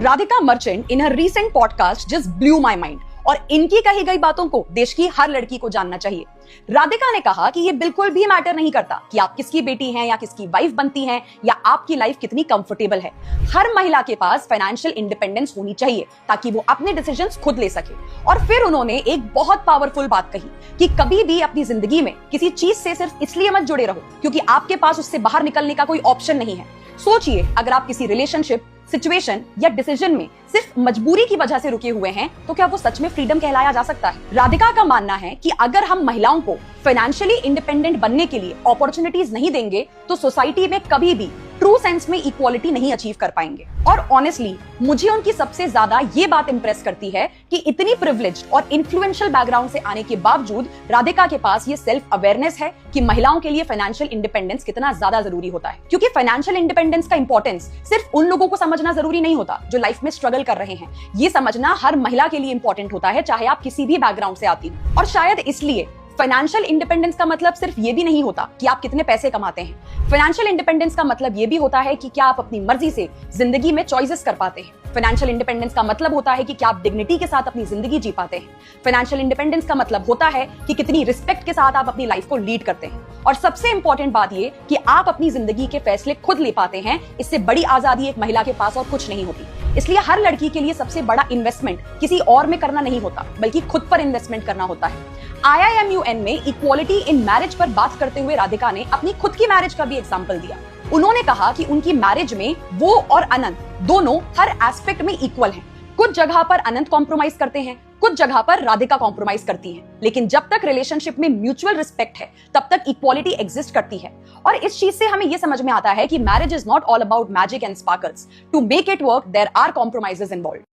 Radhika Merchant in her recent podcast just blue my mind और इनकी कही गई बातों को देश की हर लड़की को जानना चाहिए। राधिका ने कहा कि ये बिल्कुल भी मैटर नहीं करता कि आप किसकी बेटी हैं या किसकी वाइफ बनती हैं या आपकी लाइफ कितनी कंफर्टेबल है। हर महिला के पास फाइनेंशियल इंडिपेंडेंस होनी चाहिए ताकि वो अपने डिसीजंस खुद ले सके। और फिर उन्होंने एक बहुत पावरफुल बात कही कि कभी भी अपनी जिंदगी में किसी चीज से सिर्फ इसलिए मत जुड़े रहो क्योंकि आपके पास उससे बाहर निकलने का कोई ऑप्शन नहीं है। सोचिए, अगर आप किसी रिलेशनशिप, सिचुएशन या डिसीजन में सिर्फ मजबूरी की वजह से रुके हुए हैं तो क्या वो सच में फ्रीडम कहलाया जा सकता है? राधिका का मानना है कि अगर हम महिलाओं को फाइनेंशियली इंडिपेंडेंट बनने के लिए अपॉर्चुनिटीज नहीं देंगे तो सोसाइटी में कभी भी ट्रू सेंस में इक्वालिटी नहीं अचीव कर पाएंगे। और ऑनेस्टली मुझे उनकी सबसे ज्यादा ये बात इंप्रेस करती है कि इतनी प्रिविलेज्ड और इन्फ्लुएंशियल बैकग्राउंड से आने के बावजूद राधिका के पास ये सेल्फ अवेयरनेस है कि महिलाओं के लिए फाइनेंशियल इंडिपेंडेंस कितना ज्यादा जरूरी होता है। क्योंकि फाइनेंशियल इंडिपेंडेंस का इंपॉर्टेंस सिर्फ उन लोगों को समझना जरूरी नहीं होता जो लाइफ में स्ट्रगल कर रहे हैं। ये समझना हर महिला के लिए इंपॉर्टेंट होता है, चाहे आप किसी भी बैकग्राउंड से आती हो। और शायद इसलिए फाइनेंशियल इंडिपेंडेंस का मतलब सिर्फ ये भी नहीं होता कि आप कितने पैसे कमाते हैं। फाइनेंशियल इंडिपेंडेंस का मतलब ये भी होता है कि क्या आप अपनी मर्जी से जिंदगी में चॉइसेस कर पाते हैं। फाइनेंशियल इंडिपेंडेंस का मतलब होता है कि क्या आप डिग्निटी के साथ अपनी जिंदगी जी पाते हैं। फाइनेंशियल इंडिपेंडेंस का मतलब होता है कि कितनी रिस्पेक्ट के साथ आप अपनी लाइफ को लीड करते हैं। और सबसे इंपॉर्टेंट बात ये कि आप अपनी जिंदगी के फैसले खुद ले पाते हैं। इससे बड़ी आजादी एक महिला के पास और कुछ नहीं होती। इसलिए हर लड़की के लिए सबसे बड़ा इन्वेस्टमेंट किसी और में करना नहीं होता बल्कि खुद पर इन्वेस्टमेंट करना होता है। IIMUN में इक्वालिटी इन मैरिज पर बात करते हुए राधिका ने अपनी खुद की मैरिज का भी एग्जांपल दिया। उन्होंने कहा कि उनकी मैरिज में वो और अनंत दोनों हर एस्पेक्ट में इक्वल हैं। कुछ जगह पर अनंत कॉम्प्रोमाइज करते हैं, कुछ जगह पर राधिका कॉम्प्रोमाइज करती है, लेकिन जब तक रिलेशनशिप में म्यूचुअल रिस्पेक्ट है तब तक इक्वालिटी एग्जिस्ट करती है। और इस चीज से हमें यह समझ में आता है कि marriage is not all about magic and sparkles. To make it work there are compromises involved.